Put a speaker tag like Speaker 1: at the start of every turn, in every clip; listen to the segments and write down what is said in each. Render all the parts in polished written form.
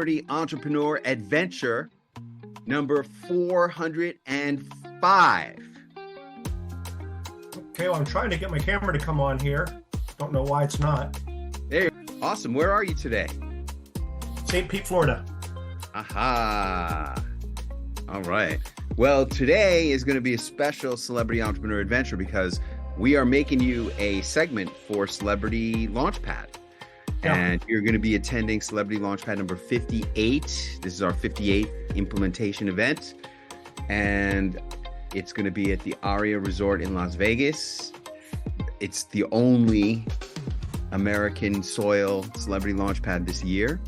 Speaker 1: Entrepreneur Adventure number 405.
Speaker 2: Okay, well, I'm trying to get my camera to come on here. Don't know why it's not.
Speaker 1: Hey, awesome. Where are you today?
Speaker 2: St. Pete, Florida.
Speaker 1: Aha. All right. Well, today is going to be a special Celebrity Entrepreneur Adventure because we are making you a segment for Celebrity Launchpad.
Speaker 2: Yeah.
Speaker 1: And you're going to be attending Celebrity Launchpad number 58. This is our 58th implementation event. And it's going to be at the Aria Resort in Las Vegas. It's the only American soil Celebrity Launchpad this year.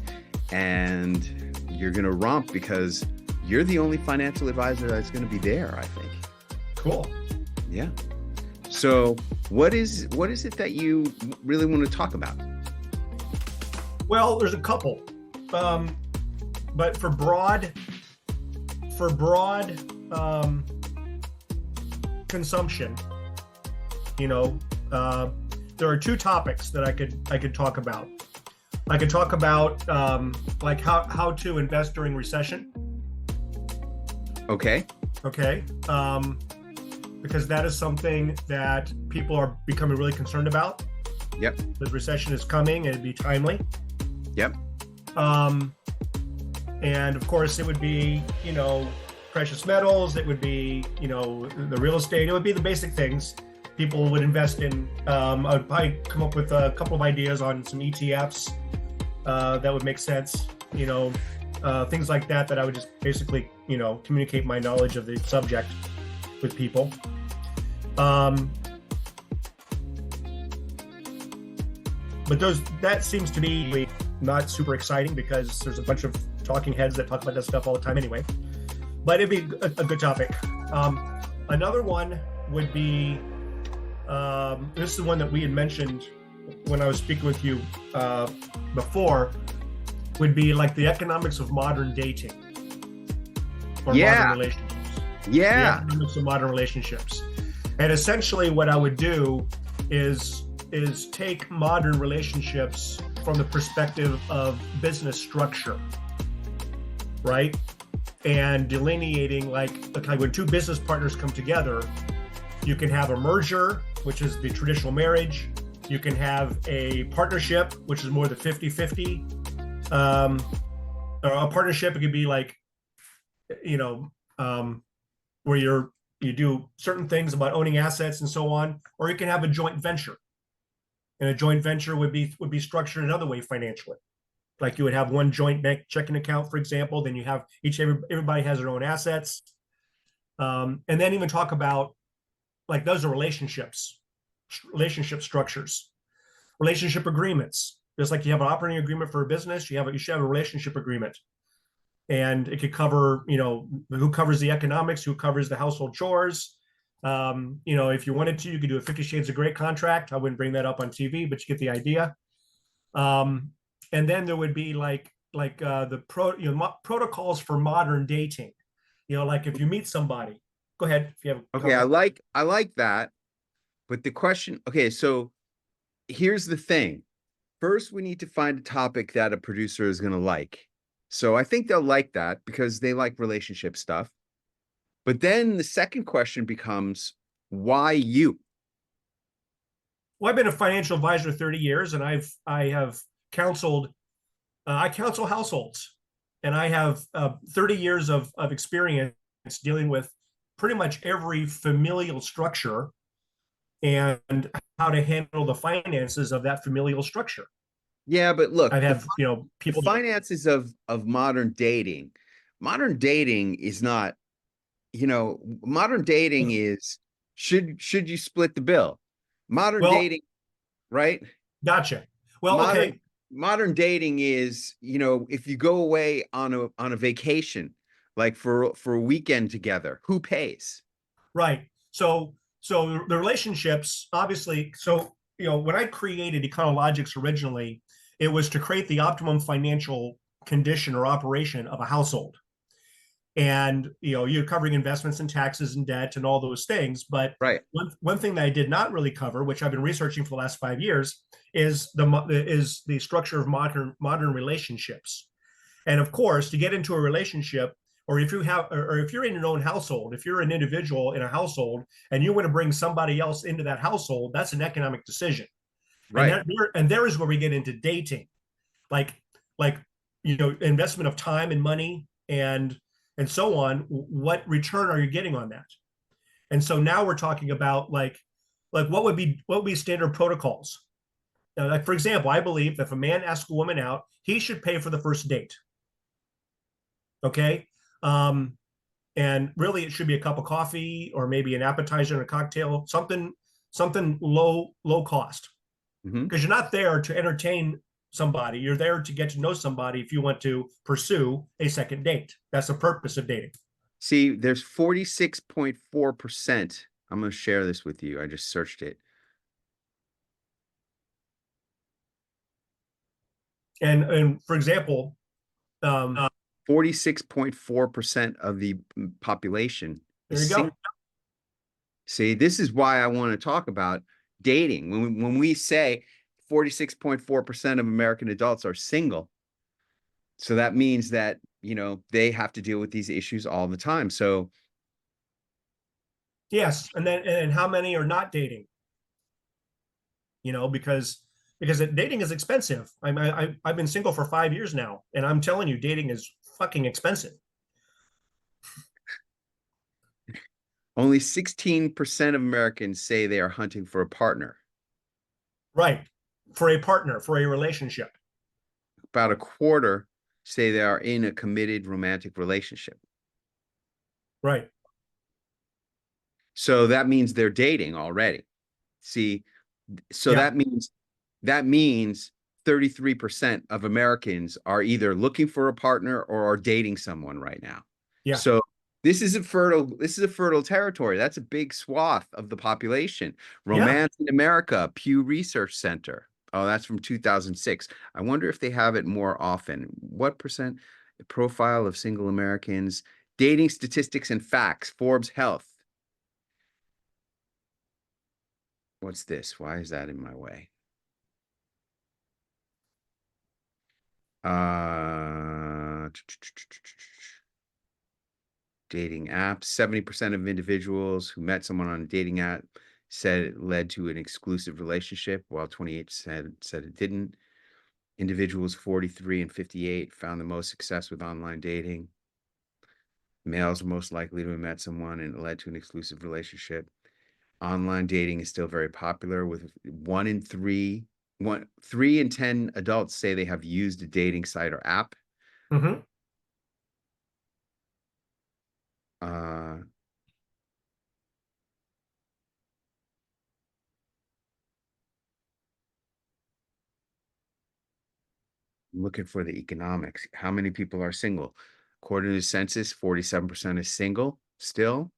Speaker 1: And you're going to romp because you're the only financial advisor that's going to be there, I think.
Speaker 2: Cool.
Speaker 1: Yeah. So what is it that you really want to talk about?
Speaker 2: Well, there's a couple, but for broad consumption, there are two topics that I could talk about. I could talk about like how to invest during recession.
Speaker 1: Okay.
Speaker 2: Okay. Because that is something that people are becoming really concerned about.
Speaker 1: Yep.
Speaker 2: The recession is coming and it'd be timely.
Speaker 1: Yep.
Speaker 2: And of course it would be, precious metals. It would be, the real estate. It would be the basic things people would invest in. I'd probably come up with a couple of ideas on some ETFs that would make sense. Things like that I would just basically, communicate my knowledge of the subject with people. But that seems to be not super exciting because there's a bunch of talking heads that talk about that stuff all the time anyway. But it'd be a good topic. Another one would be, this is the one that we had mentioned when I was speaking with you before, would be like the economics of modern dating or modern relationships.
Speaker 1: Yeah.
Speaker 2: The economics of modern relationships. And essentially what I would do is take modern relationships from the perspective of business structure, right? And delineating like when two business partners come together, you can have a merger, which is the traditional marriage. You can have a partnership, which is more the 50-50. Or a partnership, it could be like, where you do certain things about owning assets and so on, or you can have a joint venture. And a joint venture would be structured another way financially. Like you would have one joint bank checking account, for example, then you have everybody has their own assets. And then even talk about like those are relationship structures, relationship agreements. Just like you have an operating agreement for a business, you should have a relationship agreement. And it could cover, who covers the economics, who covers the household chores. If you wanted to, you could do a 50 Shades of Grey contract. I wouldn't bring that up on TV, but you get the idea. And then there would be protocols for modern dating. Like if you meet somebody, go ahead. If you have
Speaker 1: Okay, I like that. But the question, okay, so here's the thing. First, we need to find a topic that a producer is going to like. So I think they'll like that because they like relationship stuff. But then the second question becomes, why you?
Speaker 2: Well, I've been a financial advisor 30 years, and I have counseled. I counsel households, and I have 30 years of experience dealing with pretty much every familial structure and how to handle the finances of that familial structure.
Speaker 1: Yeah, but look,
Speaker 2: I have people.
Speaker 1: The finances of modern dating. Modern dating is not. Modern dating is should you split the bill? Modern dating, right?
Speaker 2: Gotcha. Well, okay.
Speaker 1: Modern dating is, if you go away on a vacation, like for a weekend together, who pays?
Speaker 2: Right. So the relationships, obviously, when I created Econologics originally, it was to create the optimum financial condition or operation of a household. And you're covering investments and taxes and debt and all those things. But
Speaker 1: right.
Speaker 2: One thing that I did not really cover, which I've been researching for the last 5 years, is the structure of modern relationships. And of course, to get into a relationship, or if you have, or if you're in your own household, if you're an individual in a household and you want to bring somebody else into that household, that's an economic decision. And
Speaker 1: Right.
Speaker 2: there is where we get into dating, like like investment of time and money and so on. What return are you getting on that? And so now we're talking about like what would be standard protocols. Like for example, I believe if a man asks a woman out, he should pay for the first date. Okay. And really it should be a cup of coffee or maybe an appetizer and a cocktail, something low cost,
Speaker 1: Hmm.
Speaker 2: because you're not there to entertain somebody, you're there to get to know somebody if you want to pursue a second date. That's the purpose of dating.
Speaker 1: See, there's 46.4%. I'm going to share this with you. I just searched it.
Speaker 2: And for example, um
Speaker 1: 46.4% of the population
Speaker 2: there
Speaker 1: is
Speaker 2: you go.
Speaker 1: single. See, this is why I want to talk about dating. When we say 46.4% of American adults are single, so that means that, they have to deal with these issues all the time. So,
Speaker 2: Yes, and how many are not dating? Because dating is expensive. I've been single for 5 years now, and I'm telling you, dating is fucking expensive.
Speaker 1: only 16% of Americans say they are hunting for a partner.
Speaker 2: Right, for a partner, for a relationship.
Speaker 1: About a quarter say they are in a committed romantic relationship.
Speaker 2: Right.
Speaker 1: So that means they're dating already. See, so
Speaker 2: Yeah.
Speaker 1: that means 33% of Americans are either looking for a partner or are dating someone right now.
Speaker 2: Yeah.
Speaker 1: So this is a fertile territory. That's a big swath of the population.
Speaker 2: Yeah.
Speaker 1: Romance in America, Pew Research Center. Oh, that's from 2006. I wonder if they have it more often. What percent profile of single Americans, dating statistics and facts, Forbes Health. What's this? Why is that in my way? Uh, Dating apps. 70% of individuals who met someone on a dating app said it led to an exclusive relationship, while 28 said it didn't. Individuals 43 and 58 found the most success with online dating. Males are most likely to have met someone and it led to an exclusive relationship. Online dating is still very popular, with 3 in 10 adults say they have used a dating site or app.
Speaker 2: Hmm.
Speaker 1: Uh, looking for the economics. How many people are single? According to the census, 47% is single still.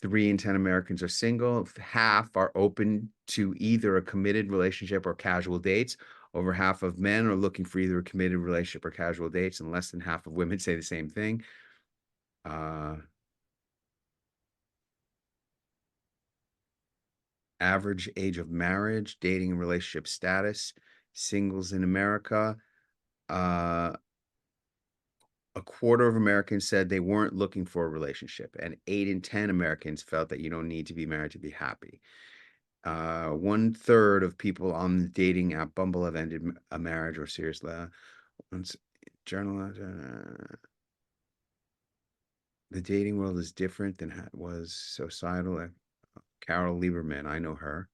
Speaker 1: 3 in 10 Americans are single. Half are open to either a committed relationship or casual dates. Over half of men are looking for either a committed relationship or casual dates, and less than half of women say the same thing. Average age of marriage, dating and relationship status, singles in America. Uh, a quarter of Americans said they weren't looking for a relationship, and 8 in 10 Americans felt that you don't need to be married to be happy. 1/3 of people on the dating app Bumble have ended a marriage or serious once journal. The dating world is different than it was societal. Carol Lieberman, I know her.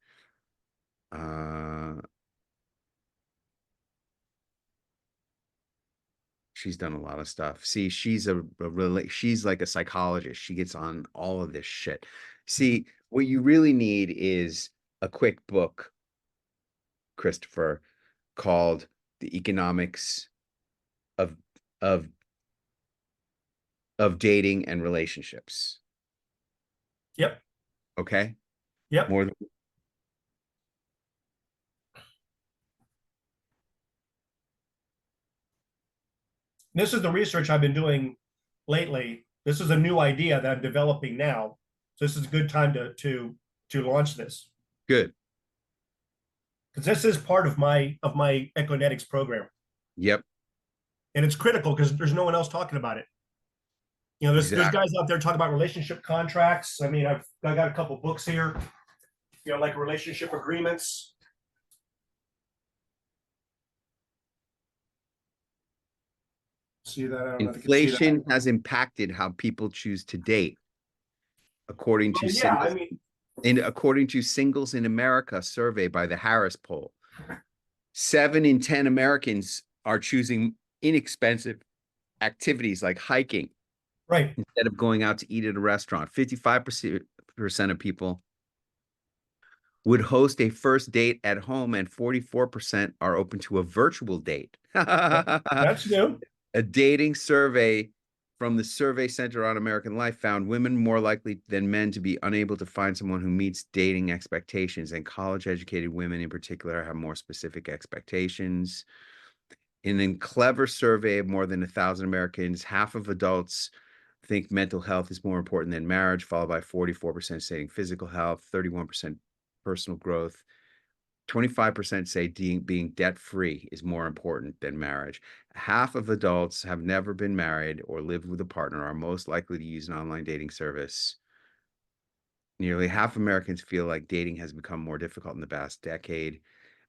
Speaker 1: She's done a lot of stuff. See, she's like a psychologist. She gets on all of this shit. See, what you really need is a quick book, Christopher, called The Economics of of of Dating and Relationships.
Speaker 2: Yep.
Speaker 1: Okay?
Speaker 2: Yep.
Speaker 1: More than
Speaker 2: This is the research I've been doing lately. This is a new idea that I'm developing now. So this is a good time to launch this,
Speaker 1: good.
Speaker 2: because this is part of my Econetics program.
Speaker 1: Yep.
Speaker 2: And it's critical because there's no one else talking about it. You know, there's
Speaker 1: Exactly.
Speaker 2: guys out there talking about relationship contracts. I mean, I got a couple books here, you know, like relationship agreements. See that? I don't know if you can see that.
Speaker 1: Inflation has impacted how people choose to date, according to
Speaker 2: Well, yeah, I
Speaker 1: singles
Speaker 2: mean,
Speaker 1: according to Singles in America survey by the Harris poll. 7 in 10 Americans are choosing inexpensive activities like hiking
Speaker 2: right.
Speaker 1: instead of going out to eat at a restaurant. 55% of people would host a first date at home, and 44% are open to a virtual date.
Speaker 2: That's new.
Speaker 1: A dating survey from the Survey Center on American Life found women more likely than men to be unable to find someone who meets dating expectations, and college-educated women in particular have more specific expectations. In a clever survey of more than 1,000 Americans, half of adults think mental health is more important than marriage, followed by 44% saying physical health, 31% personal growth, 25% say being debt-free is more important than marriage. Half of adults have never been married or lived with a partner, are most likely to use an online dating service. Nearly half Americans feel like dating has become more difficult in the past decade.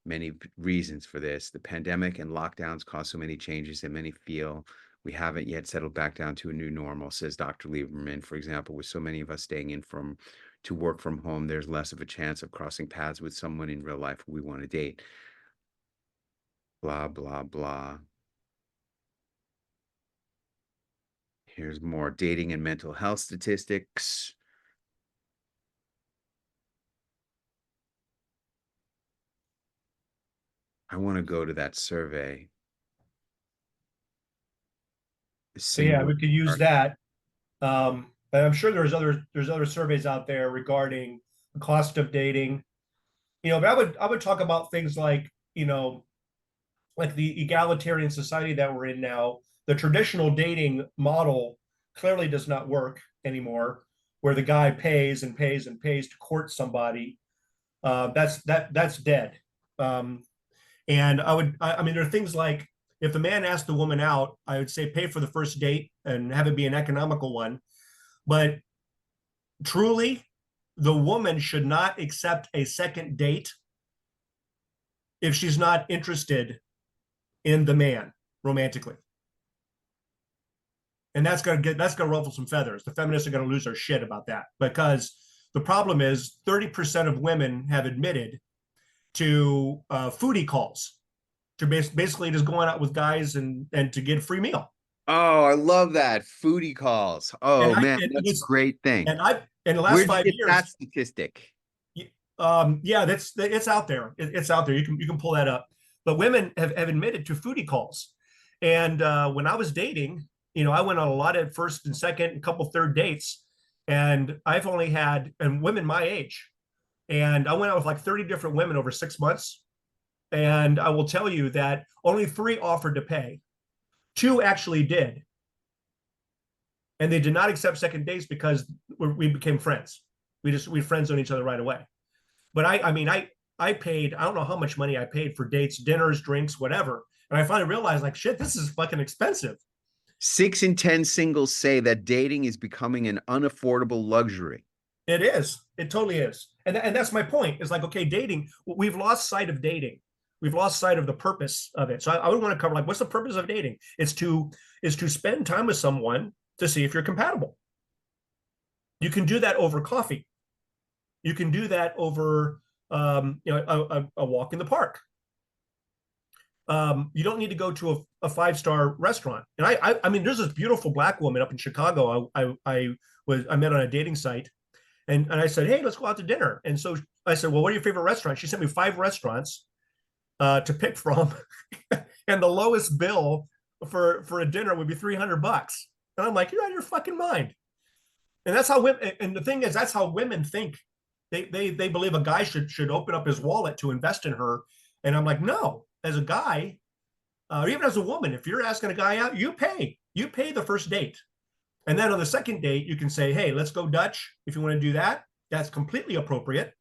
Speaker 1: Many reasons for this. The pandemic and lockdowns caused so many changes that many feel we haven't yet settled back down to a new normal, says Dr. Lieberman. For example, with so many of us staying in to work from home, there's less of a chance of crossing paths with someone in real life who we want to date. Blah, blah, blah. Here's more dating and mental health statistics. I want to go to that survey.
Speaker 2: So yeah,
Speaker 1: Single.
Speaker 2: we could use that. And I'm sure there's other surveys out there regarding the cost of dating. You know, but I would talk about things like, you know, like the egalitarian society that we're in now. The traditional dating model clearly does not work anymore, where the guy pays and pays and pays to court somebody. That's dead. Um, and I mean, there are things like, if the man asked the woman out, I would say pay for the first date and have it be an economical one. But truly, the woman should not accept a second date if she's not interested in the man romantically. And that's gonna ruffle some feathers. The feminists are gonna lose their shit about that, because the problem is 30% of women have admitted to foodie calls, to basically just going out with guys and to get a free meal.
Speaker 1: Oh, I love that. Foodie calls.
Speaker 2: And
Speaker 1: Oh
Speaker 2: I
Speaker 1: man,
Speaker 2: and
Speaker 1: that's a
Speaker 2: it's
Speaker 1: great thing.
Speaker 2: and I in the last
Speaker 1: Where'd you
Speaker 2: five
Speaker 1: get that
Speaker 2: years,
Speaker 1: statistic?
Speaker 2: yeah, that's it's out there. It's out there. You can pull that up. But women have admitted to foodie calls. And when I was dating, you know, I went on a lot of first and second, a couple third dates, and I've only had, and women my age, and I went out with like 30 different women over 6 months. And I will tell you that only 3 offered to pay. 2 actually did, and they did not accept second dates because we became friends. We friend zoned each other right away. But I mean, I paid, I don't know how much money I paid for dates, dinners, drinks, whatever. And I finally realized, like, shit, this is fucking expensive.
Speaker 1: 6 in 10 singles say that dating is becoming an unaffordable luxury.
Speaker 2: It is. It totally is. And that's my point. It's like, okay, dating, we've lost sight of dating. We've lost sight of the purpose of it. So I would want to cover, like, what's the purpose of dating? It's to spend time with someone to see if you're compatible. You can do that over coffee. You can do that over you know, a walk in the park. You don't need to go to a 5-star restaurant. And I mean, there's this beautiful black woman up in Chicago. I met on a dating site, and I said, hey, let's go out to dinner. And so I said, well, what are your favorite restaurants? She sent me 5 restaurants to pick from, and the lowest bill for a dinner would be $300. And I'm like, you're out of your fucking mind. And that's how women. And the thing is, that's how women think. They believe a guy should open up his wallet to invest in her. And I'm like, no. As a guy, or even as a woman, if you're asking a guy out, you pay. You pay the first date. And then on the second date, you can say, hey, let's go Dutch. If you want to do that, that's completely appropriate.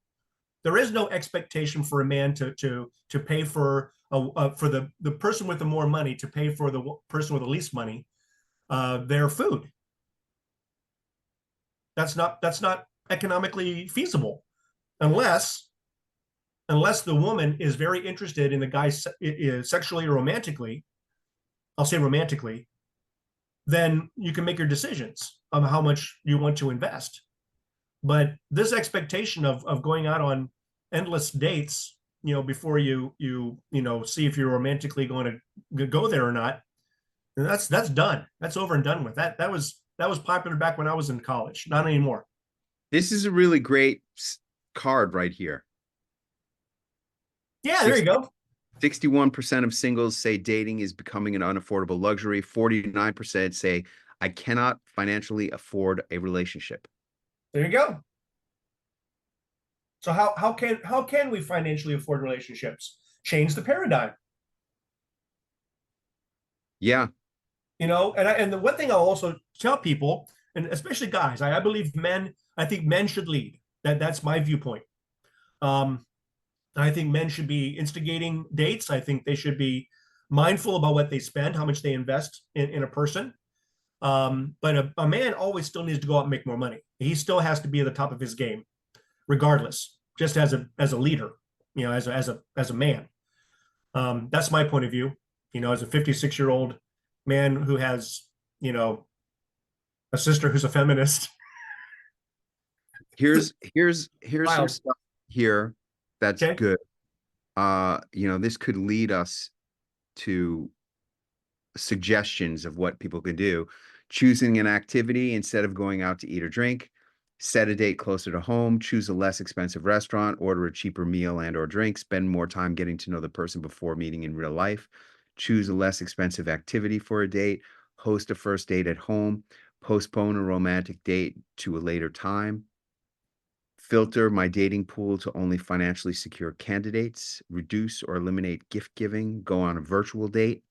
Speaker 2: There is no expectation for a man to pay for for the person with the more money to pay for the person with the least money their food. That's not economically feasible unless the woman is very interested in the guy sexually or romantically. I'll say romantically. Then you can make your decisions on how much you want to invest. But this expectation of going out on endless dates, before you see if you're romantically going to go there or not, that's done. That's over and done with. That was popular back when I was in college. Not anymore.
Speaker 1: This is a really great card right here.
Speaker 2: Yeah, there you go.
Speaker 1: 61% of singles say dating is becoming an unaffordable luxury. 49% say I cannot financially afford a relationship.
Speaker 2: There you go. So how can we financially afford relationships? Change the paradigm.
Speaker 1: Yeah.
Speaker 2: And the one thing I'll also tell people, and especially guys, I believe men. I think men should lead. That's my viewpoint. Um, I think men should be instigating dates. I think they should be mindful about what they spend, how much they invest in a person. But a man always still needs to go out and make more money. He still has to be at the top of his game, regardless, just as a leader, as a man. That's my point of view. As a 56-year-old man who has, a sister who's a feminist.
Speaker 1: Here's some
Speaker 2: Wow.
Speaker 1: stuff here that's
Speaker 2: Okay.
Speaker 1: good. This could lead us to suggestions of what people could do. Choosing an activity instead of going out to eat or drink, set a date closer to home, choose a less expensive restaurant, order a cheaper meal and or drink, spend more time getting to know the person before meeting in real life, choose a less expensive activity for a date, host a first date at home, postpone a romantic date to a later time, filter my dating pool to only financially secure candidates, reduce or eliminate gift giving, go on a virtual date,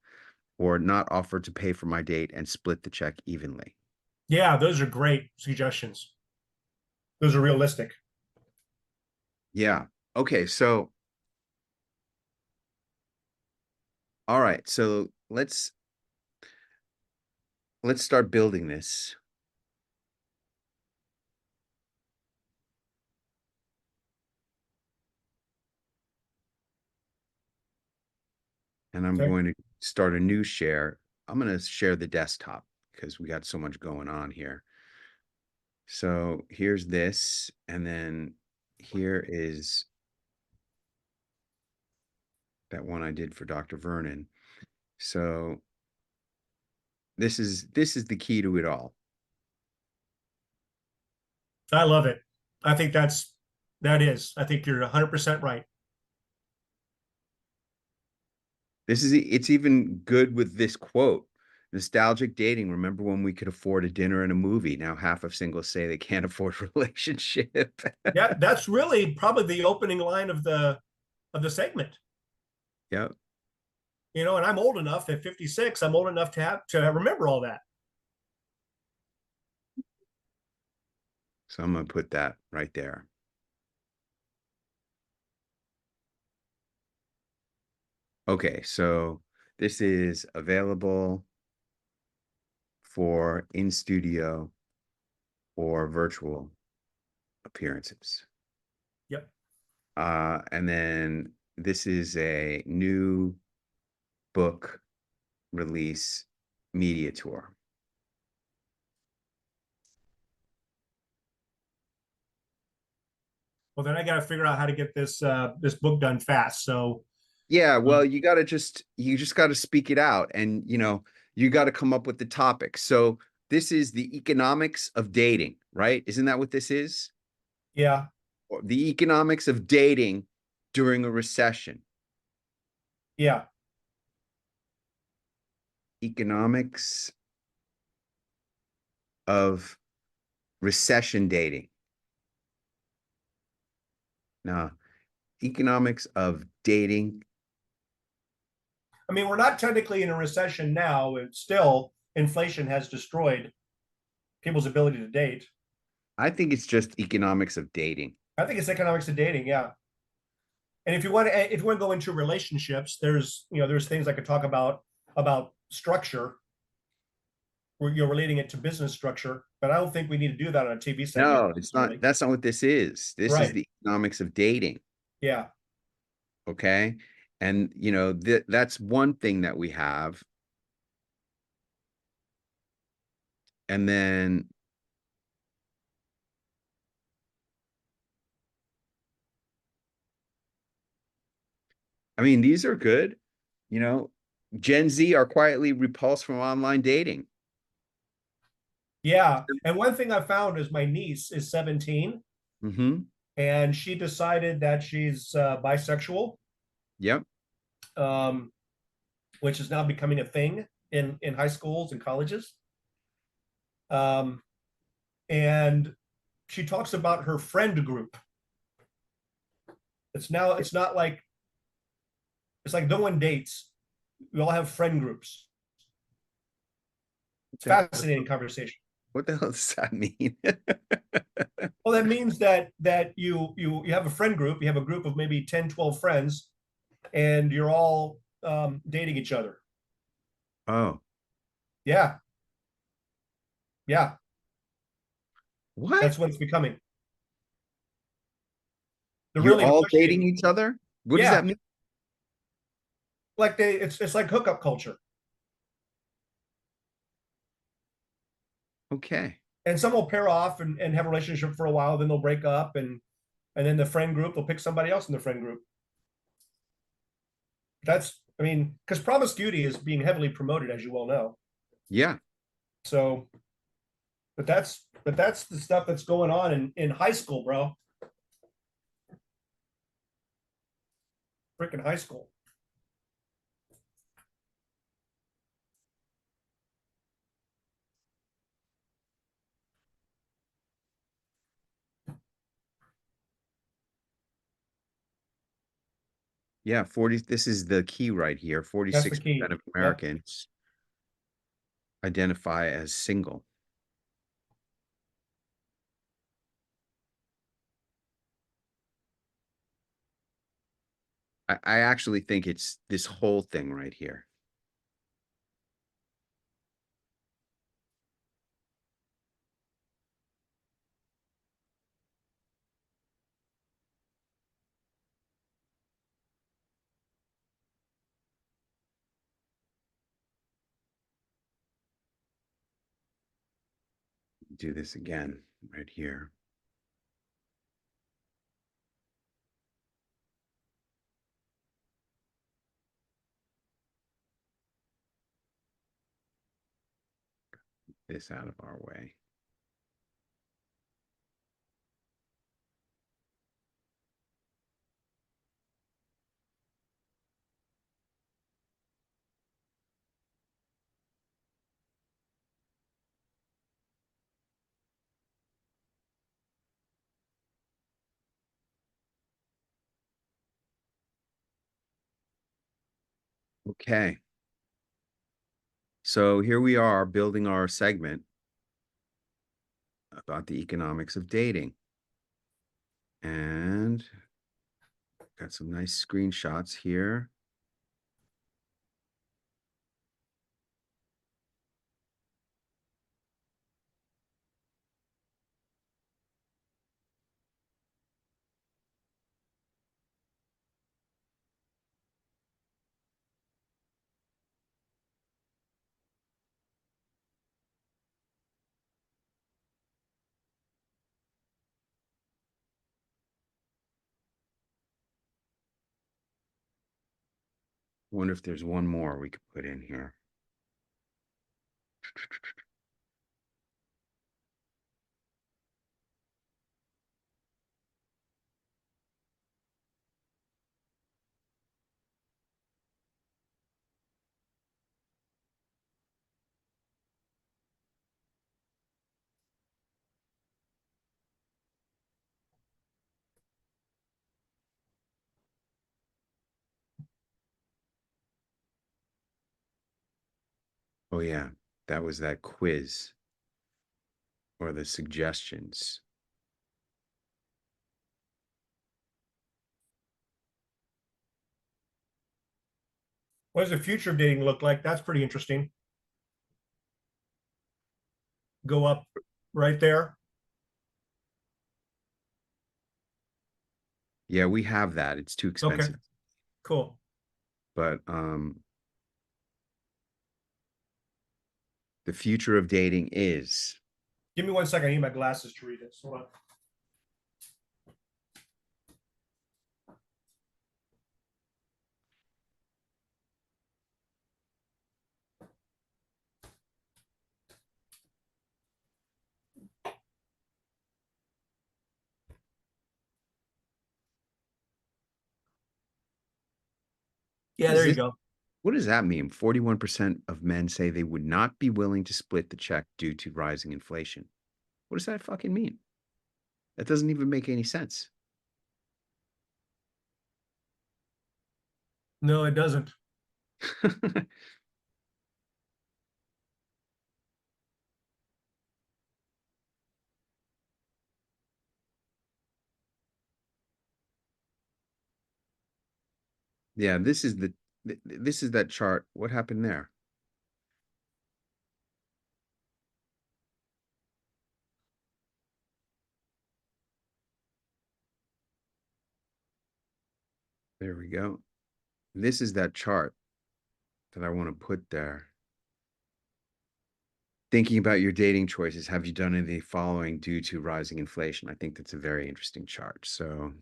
Speaker 1: or not offer to pay for my date and split the check evenly.
Speaker 2: Yeah, those are great suggestions. Those are realistic.
Speaker 1: Yeah. Okay. So, all right. So let's start building this. And I'm
Speaker 2: Okay.
Speaker 1: going to start a new share. I'm going to share the desktop because we got so much going on here. So here's this, and then here is that one I did for Dr. Vernon. So this is the key to it all.
Speaker 2: I love it. I think I think you're 100% right.
Speaker 1: It's even good with this quote. Nostalgic dating. Remember when we could afford a dinner and a movie? Now half of singles say they can't afford a relationship.
Speaker 2: Yeah, that's really probably the opening line of the segment.
Speaker 1: Yep.
Speaker 2: And I'm old enough at 56, I'm old enough to remember all that.
Speaker 1: So I'm going to put that right there. Okay, so this is available for in studio or virtual appearances.
Speaker 2: Yep.
Speaker 1: And then this is a new book release media tour.
Speaker 2: Well, then I got to figure out how to get this book done fast. So
Speaker 1: Yeah, well, you just got to speak it out, and you got to come up with the topic. So this is the economics of dating, right? Isn't that what this is?
Speaker 2: yeah,
Speaker 1: Or the economics of dating during a recession.
Speaker 2: yeah.
Speaker 1: Economics of recession dating. No, economics of dating.
Speaker 2: I mean, we're not technically in a recession now. It's still inflation has destroyed people's ability to date.
Speaker 1: I think it's just economics of dating.
Speaker 2: I think it's economics of dating. Yeah. And if you want to go into relationships, there's things I could talk about structure, where you're relating it to business structure, but I don't think we need to do that on a TV segment
Speaker 1: No, it's not.
Speaker 2: necessarily.
Speaker 1: That's not what this is. This is
Speaker 2: Right.
Speaker 1: the economics of dating.
Speaker 2: Yeah.
Speaker 1: Okay. And, that's one thing that we have. And then, I mean, these are good. You know, Gen Z are quietly repulsed from online dating.
Speaker 2: Yeah. And one thing I found is my niece is 17
Speaker 1: Mm-hmm.
Speaker 2: and she decided that she's bisexual,
Speaker 1: Yep.
Speaker 2: um, which is now becoming a thing in high schools and colleges. Um, and she talks about her friend group. It's not like it's like no one dates. We all have friend groups. It's fascinating conversation.
Speaker 1: What the hell does that mean?
Speaker 2: Well, that means that you have a friend group, you have a group of maybe 10, 12 friends, and you're all dating each other.
Speaker 1: Oh,
Speaker 2: Yeah, yeah,
Speaker 1: what?
Speaker 2: that's what it's becoming. They're
Speaker 1: You're
Speaker 2: really
Speaker 1: all dating
Speaker 2: pushing.
Speaker 1: each other? What does that
Speaker 2: Yeah,
Speaker 1: mean?
Speaker 2: like it's like hookup culture.
Speaker 1: Okay.
Speaker 2: And some will pair off and have a relationship for a while, then they'll break up, and then the friend group will pick somebody else in the friend group. That's, I mean, because promiscuity is being heavily promoted, as you well know.
Speaker 1: Yeah.
Speaker 2: So, but that's the stuff that's going on in high school, bro. Freaking high school.
Speaker 1: Yeah. 40. This is the key right here.
Speaker 2: That's the
Speaker 1: 46%
Speaker 2: key.
Speaker 1: of
Speaker 2: Yep.
Speaker 1: Americans identify as single. I actually think it's this whole thing right here. Do this again right here. This out of our way. Okay. So here we are building our segment about the economics of dating. And got some nice screenshots here. Wonder if there's one more we could put in here. Oh yeah, that was that quiz or the suggestions.
Speaker 2: What does the future of dating look like? That's pretty interesting. Go up right there.
Speaker 1: Yeah, we have that. It's too
Speaker 2: Okay,
Speaker 1: expensive.
Speaker 2: cool.
Speaker 1: But the future of dating is.
Speaker 2: Give me 1 second. I need my glasses to read this. Hold on.
Speaker 1: What
Speaker 2: Yeah,
Speaker 1: is
Speaker 2: there you
Speaker 1: this?
Speaker 2: go.
Speaker 1: What does that mean? 41% of men say they would not be willing to split the check due to rising inflation. What does that fucking mean? That doesn't even make any sense.
Speaker 2: No, it doesn't.
Speaker 1: Yeah, this is that chart. What happened there? There we go. This is that chart that I want to put there. Thinking about your dating choices, have you done any of the following due to rising inflation? I think that's a very interesting chart. So,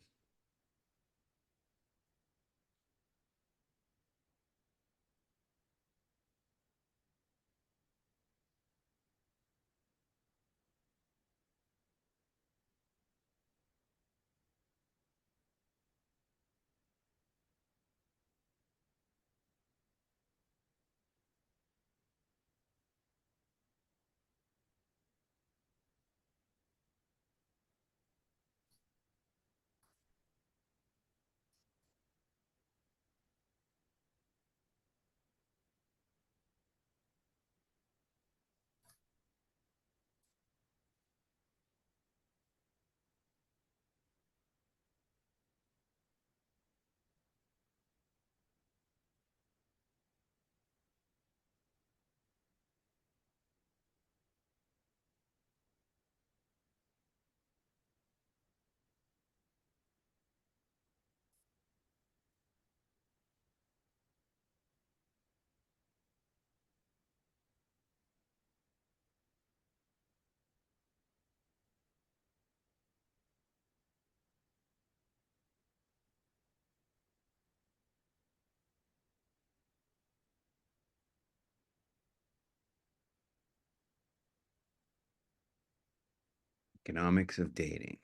Speaker 1: economics of dating.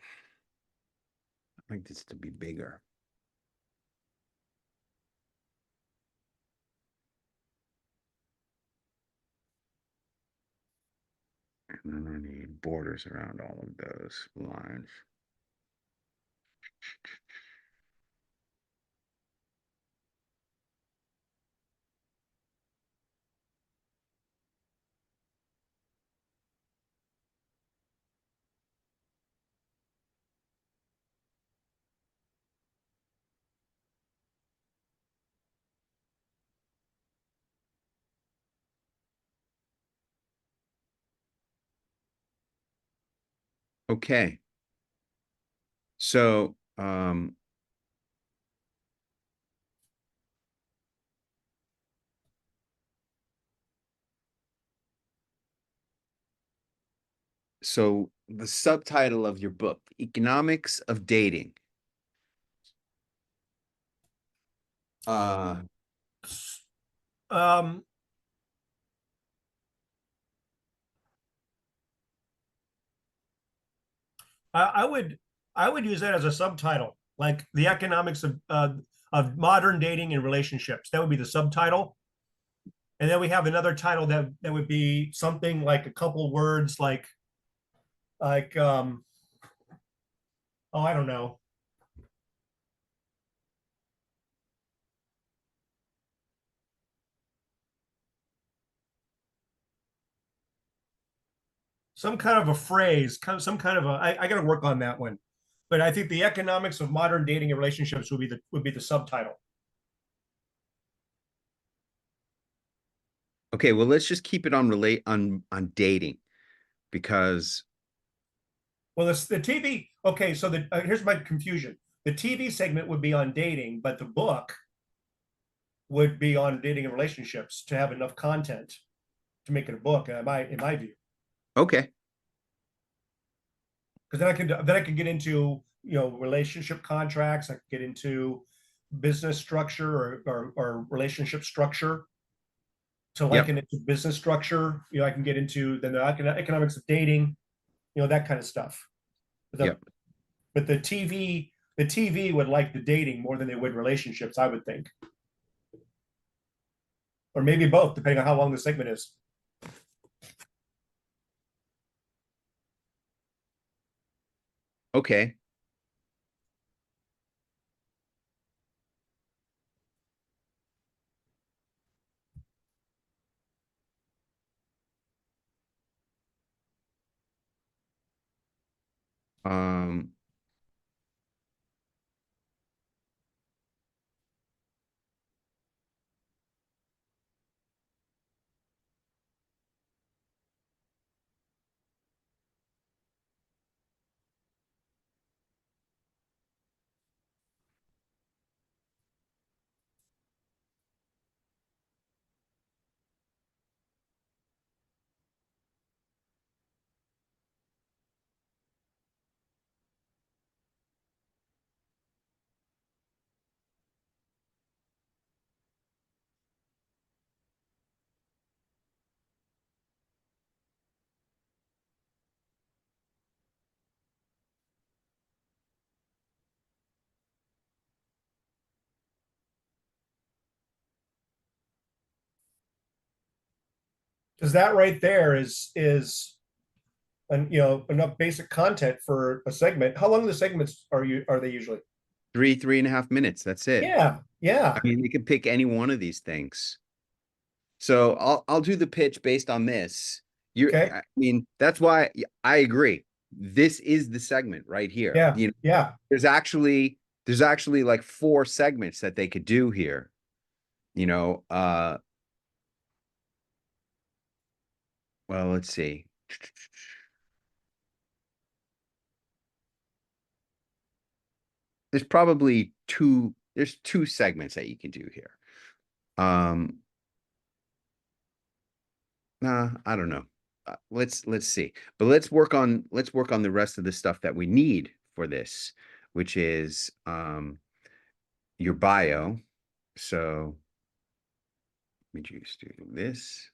Speaker 1: I like this to be bigger. And then I need borders around all of those lines. Okay. So, so the subtitle of your book, Economics of Dating. Uh,
Speaker 2: Um, I would use that as a subtitle, like the economics of modern dating and relationships. That would be the subtitle. And then we have another title that would be something like a couple words like oh, I don't know. Some kind of a phrase, some kind of a I got to work on that one. But I think the economics of modern dating and relationships would be the subtitle.
Speaker 1: Okay, well, let's just keep it on relate on dating because
Speaker 2: Well, this the TV. Okay, so the here's my confusion. The TV segment would be on dating, but the book would be on dating and relationships to have enough content to make it a book. In my view,
Speaker 1: okay.
Speaker 2: because then I could get into relationship contracts. I could get into business structure or relationship structure to
Speaker 1: Yep.
Speaker 2: liken it to business structure. I can get into then the economics of dating, that kind of stuff. But the,
Speaker 1: Yep.
Speaker 2: but the TV would like the dating more than they would relationships, I would think, or maybe both, depending on how long the segment is.
Speaker 1: Okay. Um,
Speaker 2: Because that right there is enough basic content for a segment. How long the segments are they usually?
Speaker 1: 3.5 minutes. That's it.
Speaker 2: Yeah,
Speaker 1: I
Speaker 2: yeah.
Speaker 1: mean, you can pick any one of these things. So I'll do the pitch based on this.
Speaker 2: Okay.
Speaker 1: I mean, that's why I agree. This is the segment right here.
Speaker 2: Yeah, yeah.
Speaker 1: There's actually like four segments that they could do here. You know, well, let's see. There's two segments that you can do here. Um, nah, I don't know. Let's see. But let's work on the rest of the stuff that we need for this, which is your bio. So let me just do this.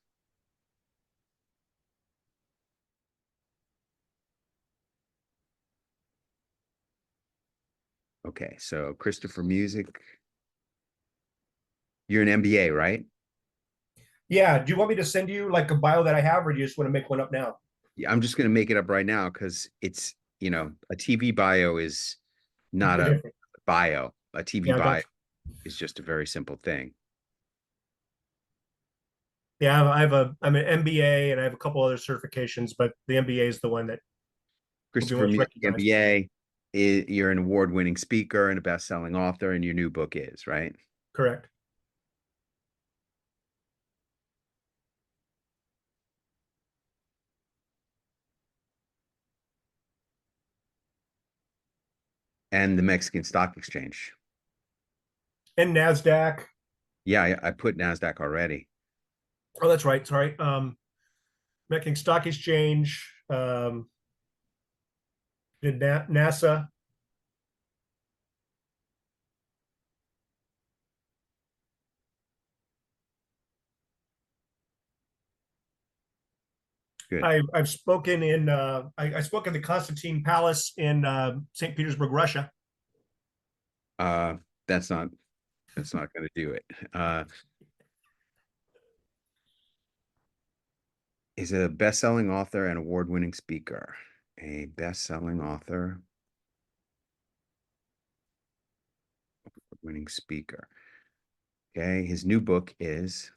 Speaker 1: Okay, so Christopher Music, you're an MBA, right?
Speaker 2: Yeah. Do you want me to send you like a bio that I have, or do you just want to make one up now?
Speaker 1: Yeah, I'm just gonna make it up right now because a TV bio is not
Speaker 2: Completely
Speaker 1: a
Speaker 2: different.
Speaker 1: bio. A TV
Speaker 2: Yeah, I
Speaker 1: bio
Speaker 2: got you.
Speaker 1: is just a very simple thing.
Speaker 2: Yeah, I'm an MBA and I have a couple other certifications, but the MBA is the one that will be
Speaker 1: Christopher
Speaker 2: most
Speaker 1: Music
Speaker 2: recognized.
Speaker 1: MBA, you're an award-winning speaker and a best-selling author, and your new book is, right?
Speaker 2: Correct.
Speaker 1: And the Mexican Stock Exchange.
Speaker 2: And NASDAQ.
Speaker 1: Yeah, I put NASDAQ already.
Speaker 2: Oh, that's right. Sorry. Mexican Stock Exchange. Did NASA.
Speaker 1: Good.
Speaker 2: I've spoken in I spoke at the Constantine Palace in St. Petersburg, Russia.
Speaker 1: Uh, that's not going to do it. Is a best-selling author and award-winning speaker. A best-selling author, winning speaker. Okay, his new book is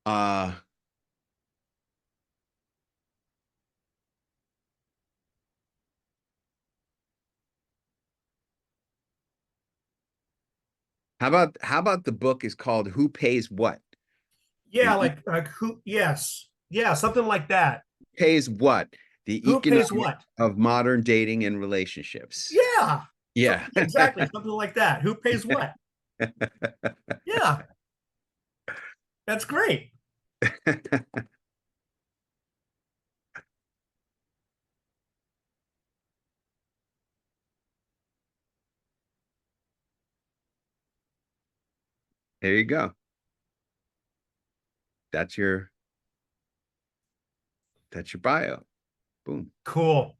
Speaker 1: uh How about the book is called Who Pays What?
Speaker 2: Yeah,
Speaker 1: The
Speaker 2: like who? Yes, yeah, something like that.
Speaker 1: Pays What? The
Speaker 2: Who pays
Speaker 1: economics
Speaker 2: what?
Speaker 1: of modern dating and relationships.
Speaker 2: Yeah, so,
Speaker 1: Yeah.
Speaker 2: exactly, something like that. Who pays what? Yeah, that's great.
Speaker 1: There you go. That's your that's your bio. Boom.
Speaker 2: Cool.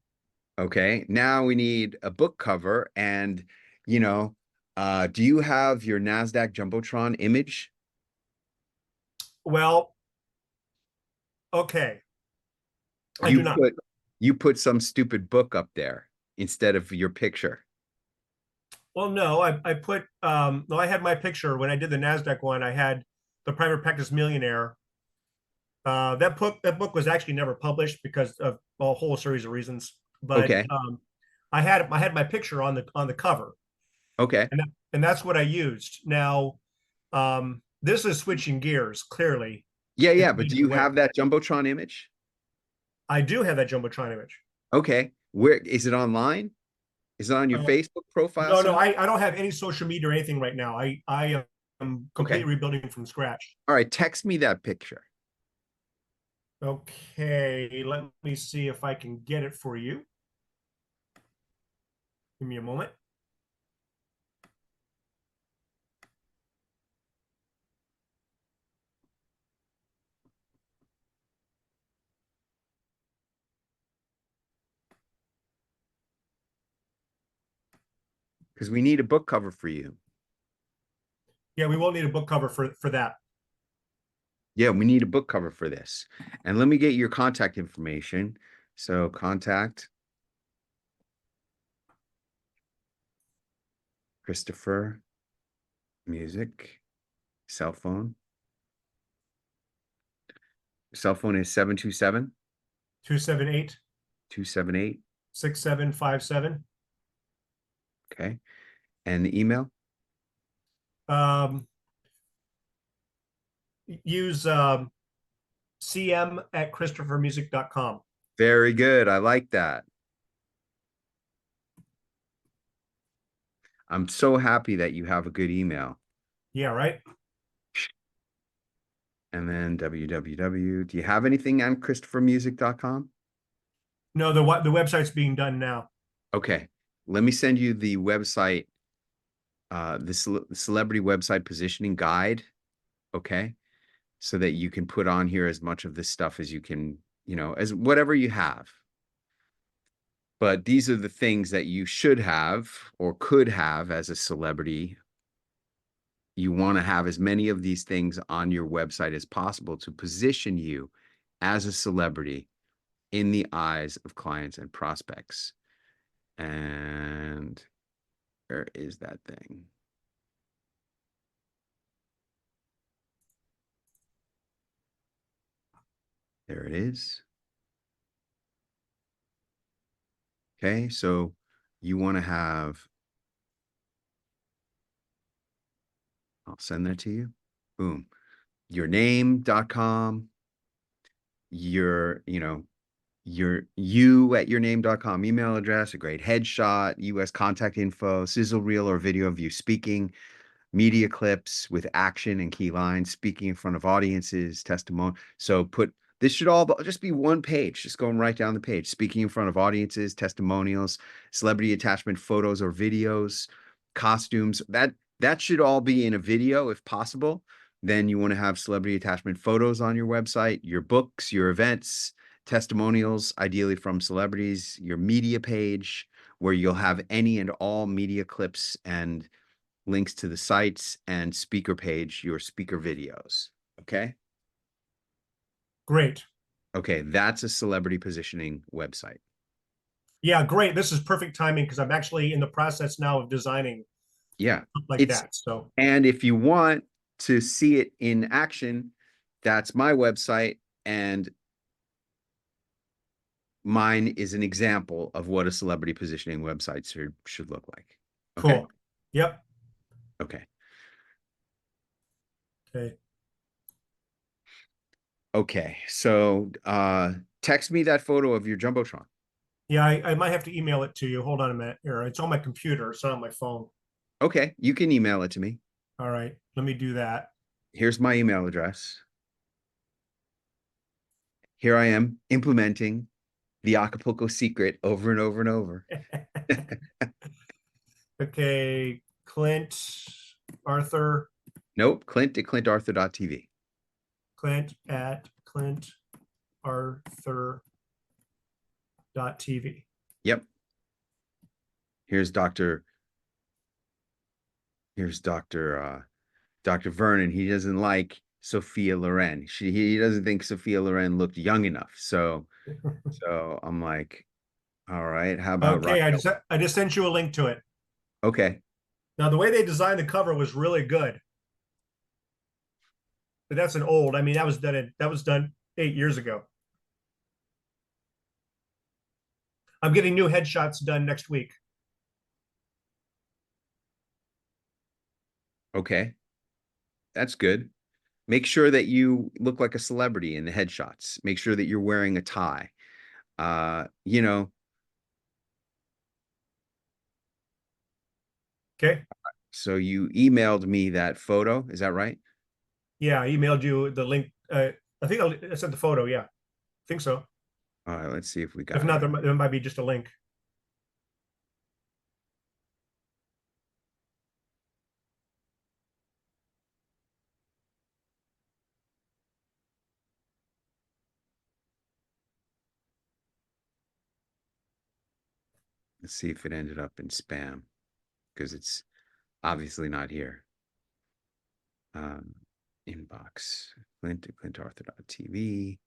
Speaker 1: Okay. Now we need a book cover and you know, do you have your NASDAQ Jumbotron image?
Speaker 2: Well, okay, I
Speaker 1: You
Speaker 2: do not.
Speaker 1: put you put some stupid book up there instead of your picture.
Speaker 2: Well, no, I put no, I had my picture when I did the Nasdaq one. I had the Private Practice Millionaire. That book was actually never published because of a whole series of reasons. But
Speaker 1: Okay.
Speaker 2: I had my picture on the cover,
Speaker 1: Okay.
Speaker 2: and that's what I used. Now, this is switching gears clearly
Speaker 1: Yeah,
Speaker 2: in
Speaker 1: yeah,
Speaker 2: a
Speaker 1: but do
Speaker 2: major
Speaker 1: you
Speaker 2: way.
Speaker 1: have that Jumbotron image?
Speaker 2: I do have that jumbotron image.
Speaker 1: Okay. Where is it online? Is it on your
Speaker 2: Uh,
Speaker 1: Facebook profile
Speaker 2: no, no,
Speaker 1: somewhere?
Speaker 2: I don't have any social media or anything right now. I am
Speaker 1: Okay.
Speaker 2: completely rebuilding from scratch.
Speaker 1: All right, text me that picture.
Speaker 2: Okay, let me see if I can get it for you. Give me a moment.
Speaker 1: Because we need a book cover for you.
Speaker 2: Yeah, we will need a book cover for that.
Speaker 1: Yeah, we need a book cover for this. And let me get your contact information. So contact Christopher Music, cell phone. Cell phone is 727
Speaker 2: 278
Speaker 1: 278.
Speaker 2: 6757.
Speaker 1: Okay. And the email?
Speaker 2: Um, use cm@christophermusic.com.
Speaker 1: Very good. I like that. I'm so happy that you have a good email.
Speaker 2: Yeah, right.
Speaker 1: And then www. Do you have anything on christophermusic.com?
Speaker 2: No, the website's being done now.
Speaker 1: Okay. Let me send you the website, the celebrity website positioning guide. Okay. So that you can put on here as much of this stuff as you can, as whatever you have. But these are the things that you should have or could have as a celebrity. You want to have as many of these things on your website as possible to position you as a celebrity in the eyes of clients and prospects. And where is that thing? There it is. Okay, so you want to have, I'll send that to you. Boom. Yourname.com, you@yourname.com email address, a great headshot, US contact info, sizzle reel or video of you speaking, media clips with action and key lines, speaking in front of audiences, testimony. So this should all just be one page, just going right down the page, speaking in front of audiences, testimonials, celebrity attachment photos or videos, costumes. That should all be in a video if possible. Then you want to have celebrity attachment photos on your website, your books, your events, testimonials, ideally from celebrities, your media page, where you'll have any and all media clips and links to the sites, and speaker page, your speaker videos. Okay.
Speaker 2: Great.
Speaker 1: Okay. That's a celebrity positioning website.
Speaker 2: Yeah, great. This is perfect timing because I'm actually in the process now of designing
Speaker 1: Yeah.
Speaker 2: like
Speaker 1: It's,
Speaker 2: that. So
Speaker 1: and if you want to see it in action, that's my website. And mine is an example of what a celebrity positioning website should look like. Okay.
Speaker 2: cool. Yep.
Speaker 1: Okay.
Speaker 2: Okay.
Speaker 1: Okay, so text me that photo of your jumbotron.
Speaker 2: Yeah, I might have to email it to you. Hold on a minute here. It's on my computer. It's not on my phone.
Speaker 1: Okay, you can email it to me.
Speaker 2: All right. Let me do that.
Speaker 1: Here's my email address. Here I am implementing the Acapulco secret over and over and over.
Speaker 2: Okay. Clint, Arthur,
Speaker 1: Nope, Clint at clintarthur.tv.
Speaker 2: Clint at clintarthur.tv.
Speaker 1: Yep. Here's Dr. Here's Dr. Vernon. He doesn't like Sophia Loren. He doesn't think Sophia Loren looked young enough. So I'm like, all right, how about
Speaker 2: Okay,
Speaker 1: Raquel?
Speaker 2: I just sent you a link to it.
Speaker 1: Okay.
Speaker 2: Now the way they designed the cover was really good. But that's an old. I mean, that was done 8 years ago. I'm getting new headshots done next week.
Speaker 1: Okay. That's good. Make sure that you look like a celebrity in the headshots. Make sure that you're wearing a tie. You know,
Speaker 2: Okay.
Speaker 1: so you emailed me that photo. Is that right?
Speaker 2: Yeah, I emailed you the link. I think I sent the photo. Yeah, I think so.
Speaker 1: All right, let's see if we
Speaker 2: If
Speaker 1: got
Speaker 2: not,
Speaker 1: it.
Speaker 2: there might be just a link.
Speaker 1: Let's see if it ended up in spam because it's obviously not here. Um, Inbox, Clint at clintarthur.tv.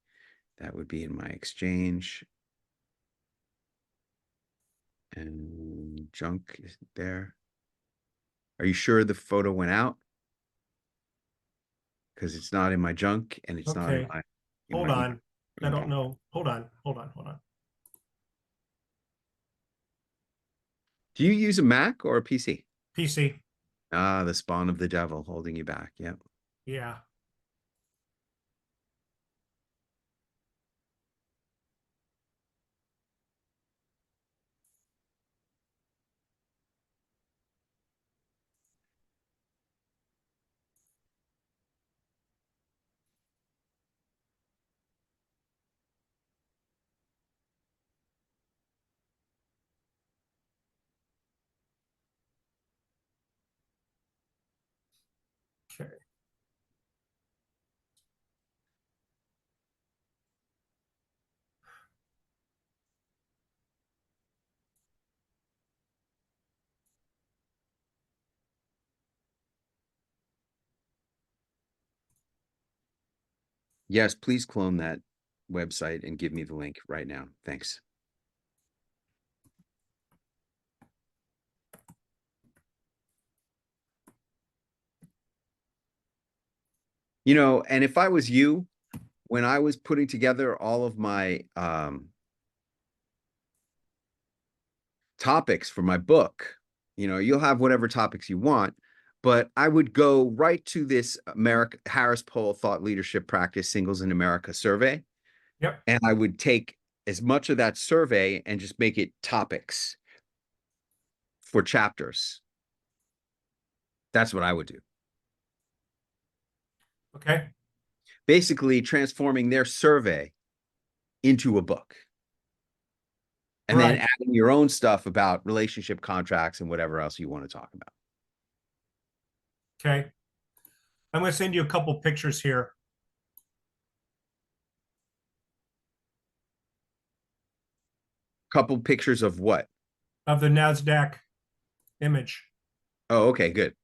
Speaker 1: That would be in my exchange. And junk is there. Are you sure the photo went out? Because it's not in my junk and it's not in
Speaker 2: Okay.
Speaker 1: my
Speaker 2: Hold
Speaker 1: email
Speaker 2: on. I don't
Speaker 1: inbox.
Speaker 2: know. Hold on.
Speaker 1: Do you use a Mac or a PC?
Speaker 2: PC.
Speaker 1: Ah, the spawn of the devil holding you back. Yep.
Speaker 2: Yeah. Okay.
Speaker 1: Yes, please clone that website and give me the link right now. Thanks. And if I was you, when I was putting together all of my topics for my book, you'll have whatever topics you want, but I would go right to this America Harris Poll Thought Leadership Practice Singles in America survey,
Speaker 2: Yep.
Speaker 1: and I would take as much of that survey and just make it topics for chapters. That's what I would do.
Speaker 2: Okay.
Speaker 1: Basically transforming their survey into a book. And then
Speaker 2: Right.
Speaker 1: adding your own stuff about relationship contracts and whatever else you want to talk about.
Speaker 2: Okay. I'm going to send you a couple pictures here.
Speaker 1: Couple pictures of what?
Speaker 2: Of the NASDAQ image.
Speaker 1: Oh, okay, good.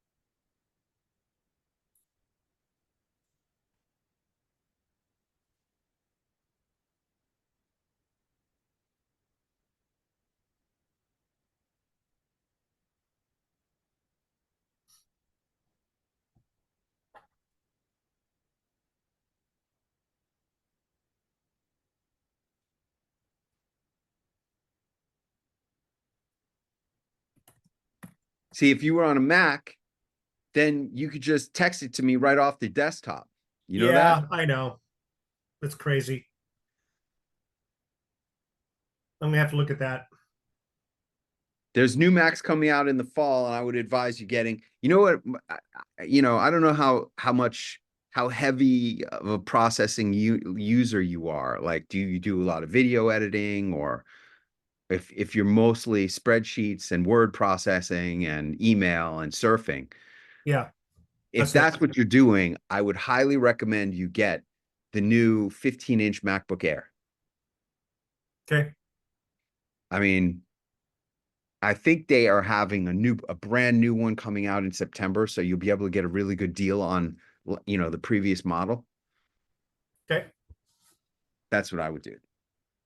Speaker 1: See, if you were on a Mac, then you could just text it to me right off the desktop. You know that?
Speaker 2: Yeah, I know. That's crazy. I'm gonna have to look at that.
Speaker 1: There's new Macs coming out in the fall, and I would advise you getting. You know what? I don't know how heavy of a processing user you are. Like, do you do a lot of video editing, or if you're mostly spreadsheets and word processing and email and surfing?
Speaker 2: Yeah,
Speaker 1: If
Speaker 2: that's it.
Speaker 1: that's what you're doing, I would highly recommend you get the new 15-inch MacBook Air.
Speaker 2: Okay.
Speaker 1: I mean, I think they are having a brand new one coming out in September, so you'll be able to get a really good deal on, the previous model.
Speaker 2: Okay.
Speaker 1: That's what I would do.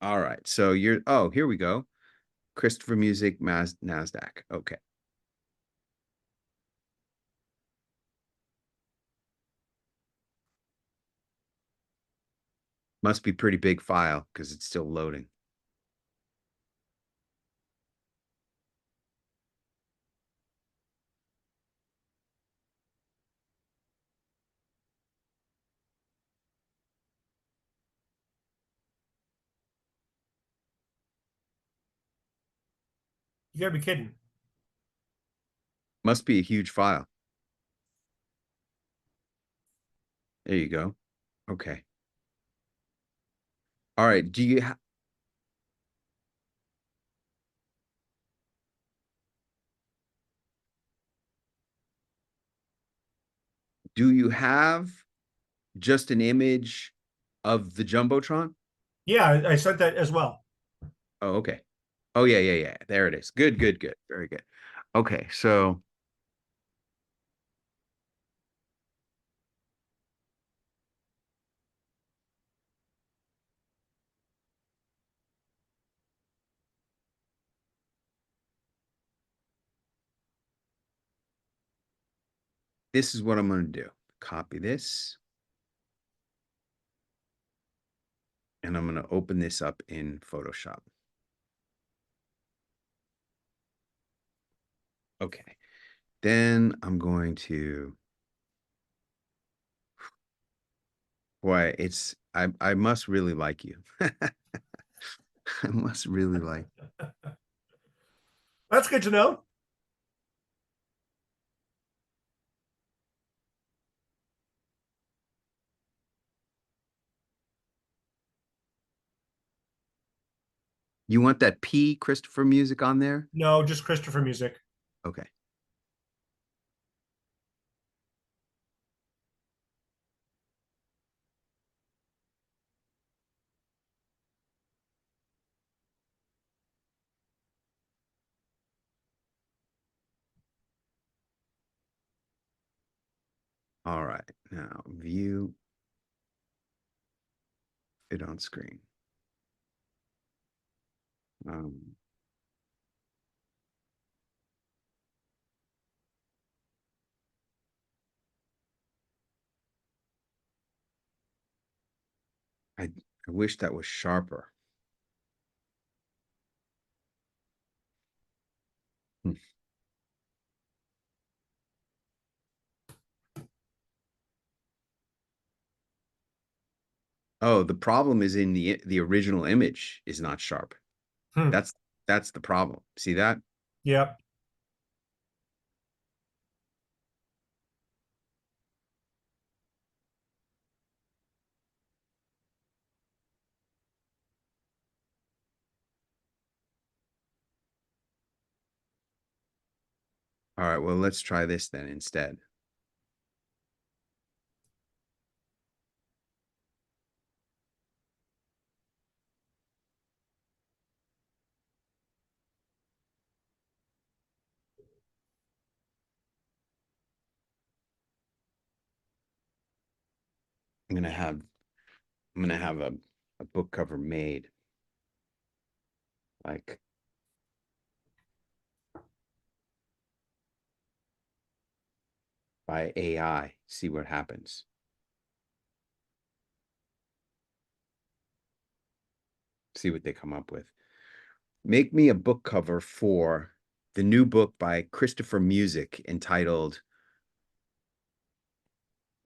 Speaker 1: All right. So here we go. Christopher Music, Nasdaq. Okay. Must be pretty big file because it's still loading.
Speaker 2: You gotta be kidding.
Speaker 1: Must be a huge file. There you go. Okay. All right. Do you have just an image of the Jumbotron?
Speaker 2: Yeah, I sent that as well.
Speaker 1: Oh, okay. Oh, yeah, yeah, yeah. There it is. Good, good, good. Very good. Okay, so this is what I'm going to do. Copy this, and I'm going to open this up in Photoshop. Okay. Then I'm going to, boy, I must really like you. I must really like.
Speaker 2: That's good to know.
Speaker 1: You want that P Christopher music on there?
Speaker 2: No, just Christopher Music.
Speaker 1: Okay. All right. Now view fit on screen. Um, I wish that was sharper. Hmm. Oh, the problem is in the original image is not sharp.
Speaker 2: Hmm.
Speaker 1: That's that's the problem. See that?
Speaker 2: Yep.
Speaker 1: All right, well, let's try this then instead. I'm gonna have I'm gonna have a book cover made like by AI. See what happens. See what they come up with. Make me a book cover for the new book by Christopher Music entitled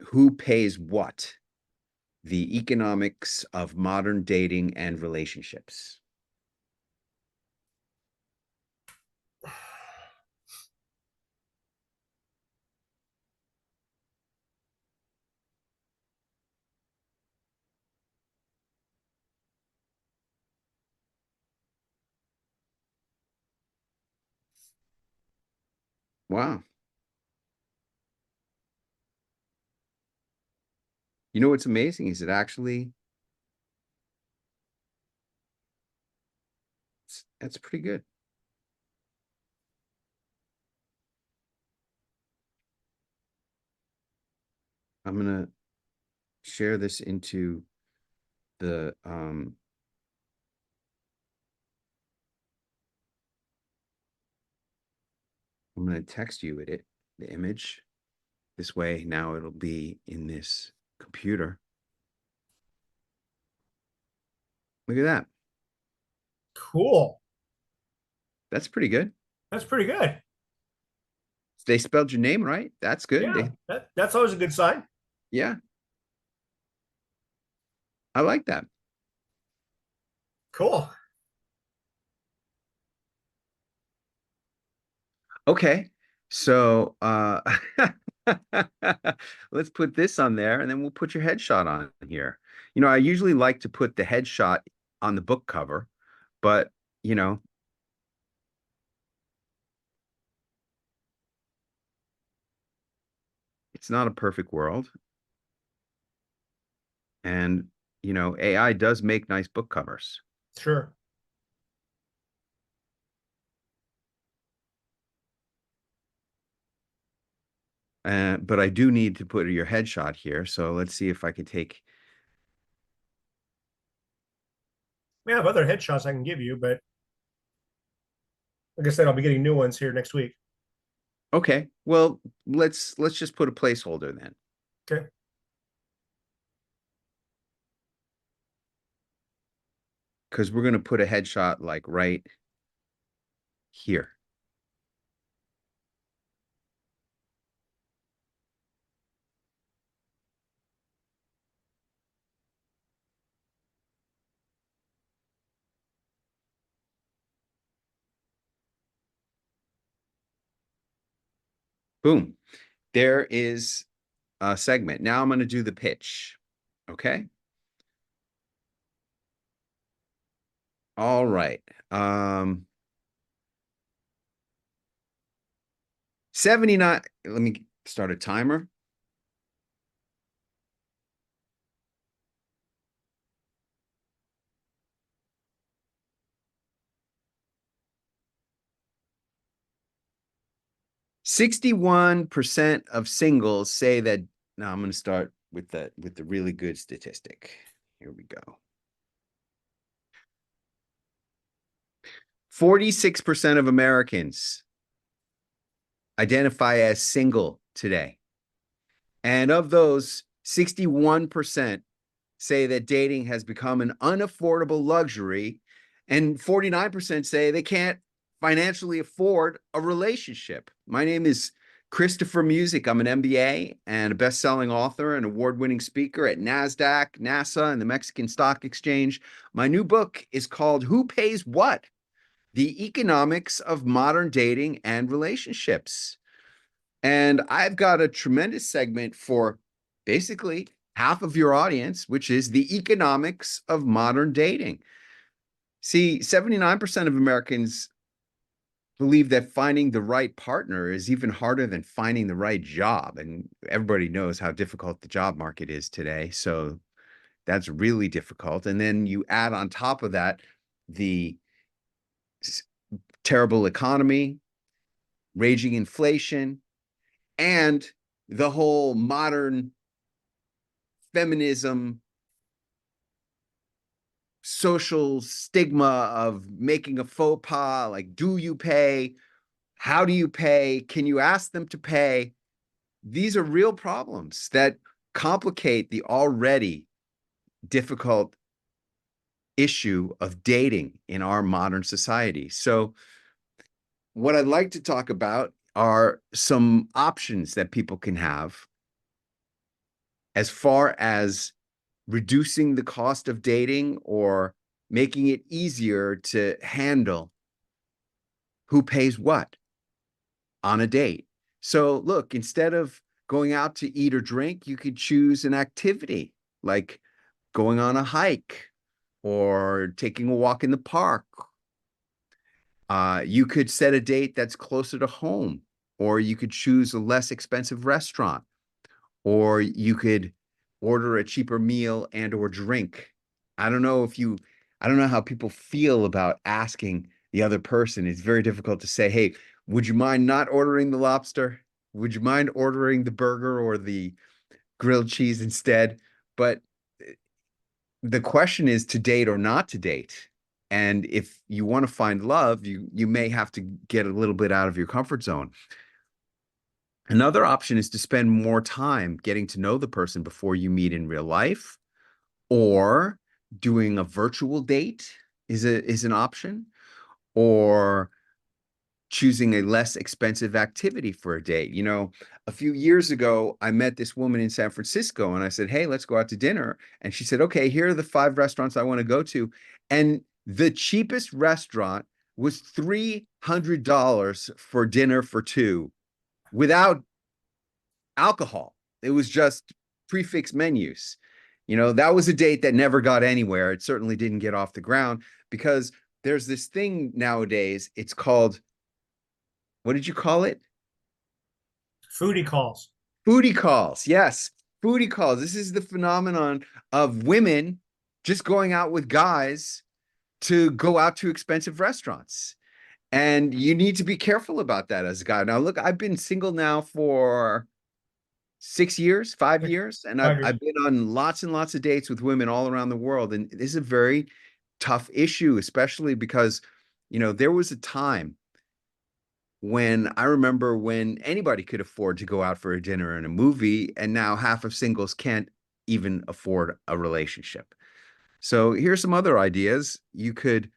Speaker 1: Who pays what? The economics of modern dating and relationships. Wow. You know what's amazing is it actually that's pretty good. I'm gonna share this into the I'm gonna text you the image. This way now it'll be in this computer. Look at that.
Speaker 2: Cool.
Speaker 1: That's pretty good.
Speaker 2: That's pretty good.
Speaker 1: They spelled your name right. That's good.
Speaker 2: Yeah, that's always a good sign.
Speaker 1: Yeah, I like that.
Speaker 2: Cool.
Speaker 1: Okay. So let's put this on there and then we'll put your headshot on here. I usually like to put the headshot on the book cover, but you know, it's not a perfect world. And AI does make nice book covers.
Speaker 2: Sure.
Speaker 1: But I do need to put your headshot here. So let's see if I can take.
Speaker 2: We have other headshots I can give you, but like I said, I'll be getting new ones here next week.
Speaker 1: Okay. Well, let's just put a placeholder then.
Speaker 2: Okay.
Speaker 1: Because we're gonna put a headshot like right here. Boom. There is a segment. Now I'm going to do the pitch. Okay. All right. 79. Let me start a timer. "61% of singles say that." Now I'm going to start with the really good statistic. Here we go. 46% of Americans identify as single today. And of those, 61% say that dating has become an unaffordable luxury, and 49% say they can't financially afford a relationship. My name is Christopher Music. I'm an MBA and a best-selling author and award-winning speaker at NASDAQ, NASA, and the Mexican Stock Exchange. My new book is called Who Pays What? The Economics of Modern Dating and Relationships. And I've got a tremendous segment for basically half of your audience, which is the economics of modern dating. See, 79% of Americans believe that finding the right partner is even harder than finding the right job. And everybody knows how difficult the job market is today. So that's really difficult. And then you add on top of that the terrible economy, raging inflation, and the whole modern feminism social stigma of making a faux pas, like, do you pay? How do you pay? Can you ask them to pay? These are real problems that complicate the already difficult issue of dating in our modern society. So what I'd like to talk about are some options that people can have as far as reducing the cost of dating or making it easier to handle who pays what on a date. So, look, instead of going out to eat or drink, you could choose an activity like going on a hike or taking a walk in the park. You could set a date that's closer to home, or you could choose a less expensive restaurant, or you could order a cheaper meal and or drink. I don't know if you, I don't know how people feel about asking the other person. It's very difficult to say, hey, would you mind not ordering the lobster? Would you mind ordering the burger or the grilled cheese instead? But the question is to date or not to date. And if you want to find love, you may have to get a little bit out of your comfort zone. Another option is to spend more time getting to know the person before you meet in real life, or doing a virtual date is an option, or choosing a less expensive activity for a date. A few years ago, I met this woman in San Francisco and I said, "Hey, let's go out to dinner." And she said, "Okay, here are the 5 restaurants I want to go to." And the cheapest restaurant was $300 for dinner for two without alcohol. It was just prefix menus. That was a date that never got anywhere. It certainly didn't get off the ground because there's this thing nowadays. It's called, what did you call it?
Speaker 2: Foodie calls.
Speaker 1: Foodie calls. Yes, foodie calls. This is the phenomenon of women just going out with guys to go out to expensive restaurants. And you need to be careful about that as a guy. Now, look, I've been single now for 6 years, 5 years, and I've,
Speaker 2: 5 years.
Speaker 1: I've been on lots and lots of dates with women all around the world. And this is a very tough issue, especially because, there was a time when I remember when anybody could afford to go out for a dinner and a movie, and now half of singles can't even afford a relationship. So here's some other ideas. You could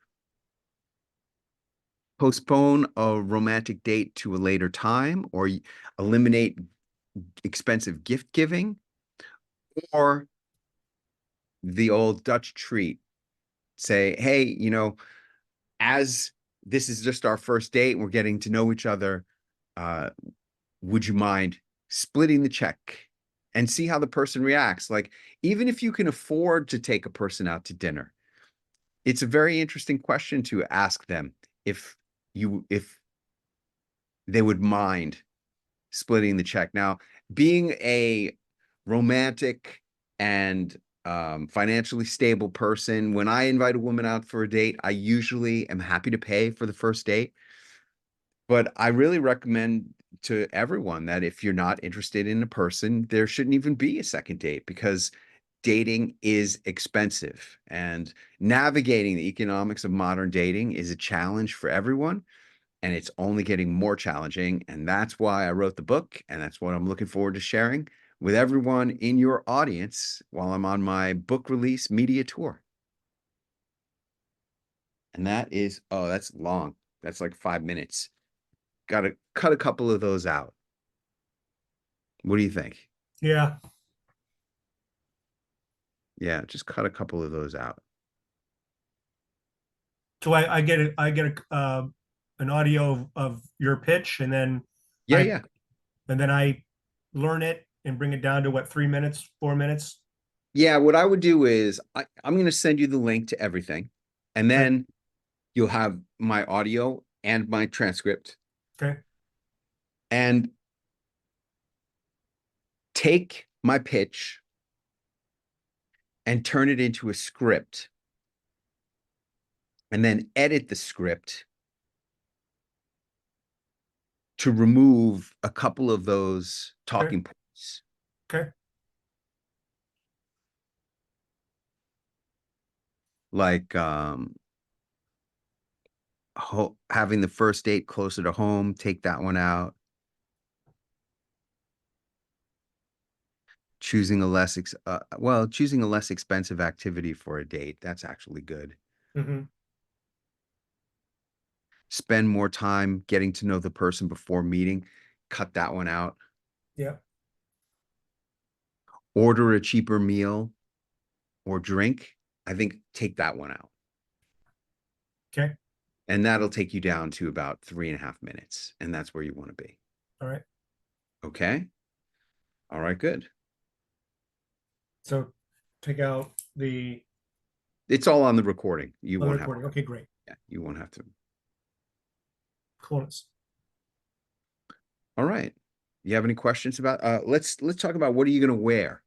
Speaker 1: postpone a romantic date to a later time, or eliminate expensive gift giving, or the old Dutch treat. Say, hey, as this is just our first date, we're getting to know each other. Uh, would you mind splitting the check and see how the person reacts? Like, even if you can afford to take a person out to dinner, it's a very interesting question to ask them if they would mind splitting the check. Now, being a romantic and financially stable person, when I invite a woman out for a date, I usually am happy to pay for the first date. But I really recommend to everyone that if you're not interested in a person, there shouldn't even be a second date because dating is expensive, and navigating the economics of modern dating is a challenge for everyone, and it's only getting more challenging. And that's why I wrote the book, and that's what I'm looking forward to sharing with everyone in your audience while I'm on my book release media tour. And that is, oh, that's long. That's like 5 minutes. Got to cut a couple of those out. What do you think?
Speaker 2: Yeah.
Speaker 1: Yeah, just cut a couple of those out.
Speaker 2: So I get an audio of your pitch, and then
Speaker 1: Yeah,
Speaker 2: I
Speaker 1: yeah.
Speaker 2: I learn it and bring it down to what, 3 minutes, 4 minutes.
Speaker 1: Yeah, what I would do is I'm going to send you the link to everything, and
Speaker 2: Okay.
Speaker 1: then you'll have my audio and my transcript.
Speaker 2: Okay.
Speaker 1: And take my pitch and turn it into a script, and then edit the script to remove a couple of those
Speaker 2: Okay.
Speaker 1: talking points,
Speaker 2: Okay.
Speaker 1: like having the first date closer to home, take that one out. Choosing a less expensive activity for a date, that's actually good.
Speaker 2: Hmm.
Speaker 1: Spend more time getting to know the person before meeting, cut that one out.
Speaker 2: Yeah.
Speaker 1: order a cheaper meal or drink, I think take that one out.
Speaker 2: Okay.
Speaker 1: And that'll take you down to about 3.5 minutes. And that's where you want to be.
Speaker 2: All right.
Speaker 1: Okay. All right, good.
Speaker 2: So take out the
Speaker 1: It's all on the recording. You
Speaker 2: other
Speaker 1: won't have
Speaker 2: recording.
Speaker 1: to.
Speaker 2: Okay, great.
Speaker 1: Yeah, you won't have to.
Speaker 2: Cool.
Speaker 1: All right. You have any questions about let's talk about what are you going to wear?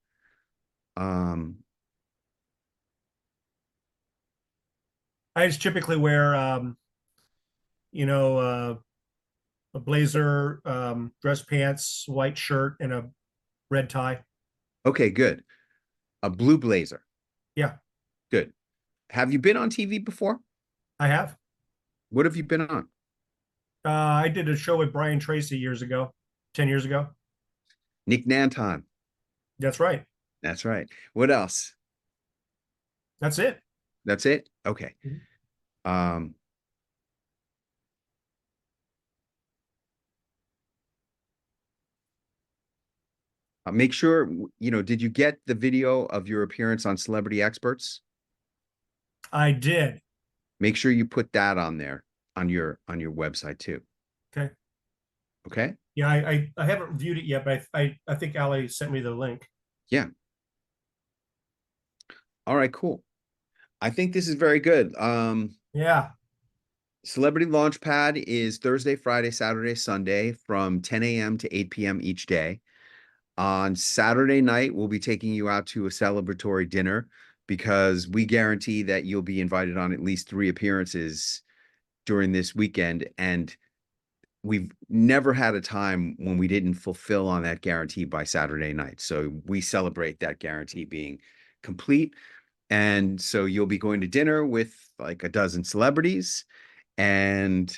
Speaker 1: Um
Speaker 2: I just typically wear, you know, a blazer, dress pants, white shirt, and a red tie.
Speaker 1: okay, good. A blue blazer.
Speaker 2: Yeah,
Speaker 1: Good. Have you been on TV before?
Speaker 2: I have.
Speaker 1: What have you been on?
Speaker 2: I did a show with Brian Tracy years ago, 10 years ago.
Speaker 1: Nick Nanton.
Speaker 2: That's right.
Speaker 1: That's right. What else?
Speaker 2: That's it.
Speaker 1: That's it? Okay.
Speaker 2: Mhm.
Speaker 1: Um make sure did you get the video of your appearance on Celebrity Experts?
Speaker 2: I did.
Speaker 1: Make sure you put that on there on your website too.
Speaker 2: Okay.
Speaker 1: Okay?
Speaker 2: Yeah, I haven't viewed it yet, but I think Ali sent me the link.
Speaker 1: Yeah. All right, cool. I think this is very good.
Speaker 2: Yeah.
Speaker 1: Celebrity Launchpad is Thursday, Friday, Saturday, Sunday from 10 a.m. to 8 p.m. each day. On Saturday night, we'll be taking you out to a celebratory dinner because we guarantee that you'll be invited on at least 3 appearances during this weekend. And we've never had a time when we didn't fulfill on that guarantee by Saturday night. So we celebrate that guarantee being complete. And so you'll be going to dinner with like a dozen celebrities, and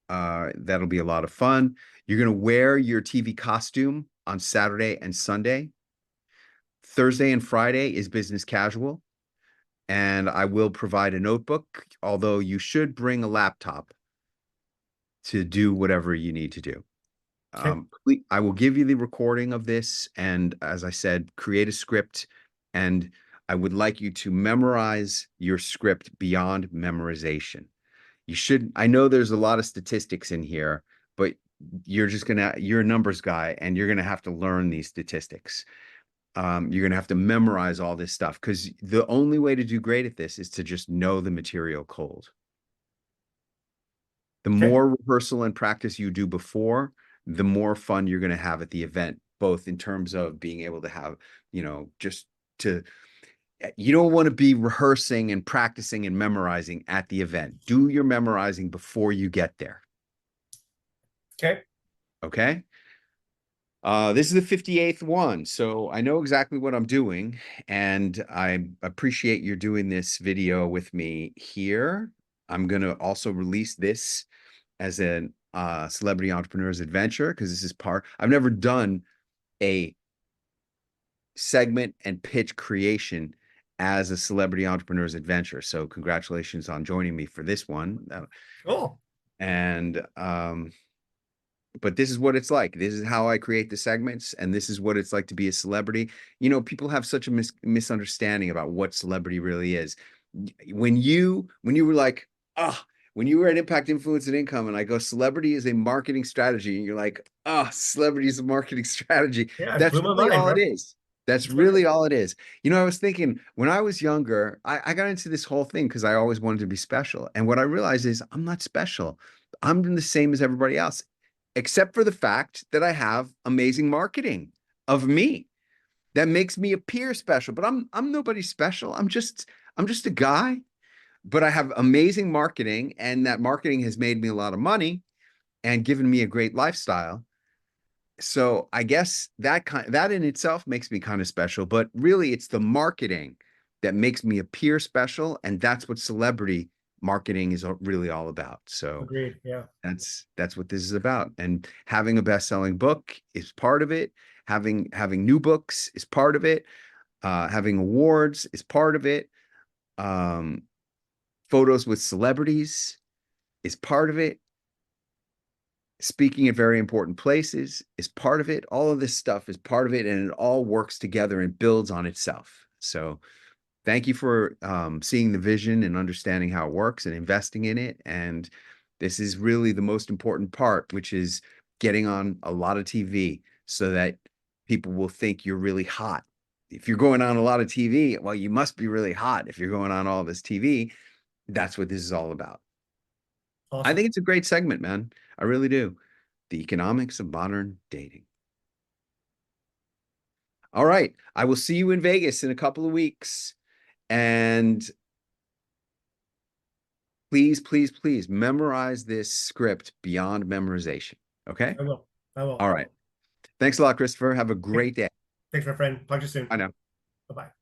Speaker 1: that'll be a lot of fun. You're going to wear your TV costume on Saturday and Sunday. Thursday and Friday is business casual, and I will provide a notebook, although you should bring a laptop to do whatever you need to do.
Speaker 2: Okay.
Speaker 1: I will give you the recording of this, and as I said, create a script, and I would like you to memorize your script beyond memorization. I know there's a lot of statistics in here, but you're a numbers guy and you're gonna have to learn these statistics. You're gonna have to memorize all this stuff because the only way to do great at this is to just know the material cold. The
Speaker 2: Okay.
Speaker 1: more rehearsal and practice you do before, the more fun you're gonna have at the event, both in terms of being able to have, just to you don't want to be rehearsing and practicing and memorizing at the event. Do your memorizing before you get there.
Speaker 2: Okay.
Speaker 1: Okay. This is the 58th one, so I know exactly what I'm doing, and I appreciate you doing this video with me here. I'm going to also release this as a Celebrity Entrepreneur's Adventure because this is I've never done a segment and pitch creation as a Celebrity Entrepreneur's Adventure. So congratulations on joining me for this one.
Speaker 2: Cool.
Speaker 1: And but this is what it's like. This is how I create the segments, and this is what it's like to be a celebrity. People have such a misunderstanding about what celebrity really is. When you were like, when you were at Impact, Influence, and Income, and I go, celebrity is a marketing strategy, and you're like, celebrity is a marketing strategy.
Speaker 2: Yeah, it
Speaker 1: That's
Speaker 2: blew my
Speaker 1: really
Speaker 2: mind,
Speaker 1: all it
Speaker 2: bro.
Speaker 1: is. That's
Speaker 2: That's
Speaker 1: really
Speaker 2: right.
Speaker 1: all it is. I was thinking when I was younger, I got into this whole thing because I always wanted to be special. And what I realized is I'm not special. I'm the same as everybody else, except for the fact that I have amazing marketing of me that makes me appear special. But I'm nobody special. I'm just a guy, but I have amazing marketing, and that marketing has made me a lot of money and given me a great lifestyle. So I guess that in itself makes me kind of special, but really it's the marketing that makes me appear special, and that's what celebrity marketing is really all about. So
Speaker 2: Agreed. Yeah.
Speaker 1: that's what this is about. And having a best-selling book is part of it. Having new books is part of it. Having awards is part of it. Um, Photos with celebrities is part of it. speaking at very important places is part of it. All of this stuff is part of it, and it all works together and builds on itself. So thank you for seeing the vision and understanding how it works and investing in it. And this is really the most important part, which is getting on a lot of TV so that people will think you're really hot. If you're going on a lot of TV, well, you must be really hot if you're going on all this TV. That's what this is all about. I
Speaker 2: Awesome.
Speaker 1: think it's a great segment, man. I really do. The economics of modern dating. All right. I will see you in Vegas in a couple of weeks. And please, please, please memorize this script beyond memorization. Okay.
Speaker 2: I will. I will.
Speaker 1: All right. Thanks a lot, Christopher. Have a great day.
Speaker 2: Thanks, my friend. Talk to you soon.
Speaker 1: I know.
Speaker 2: Bye bye.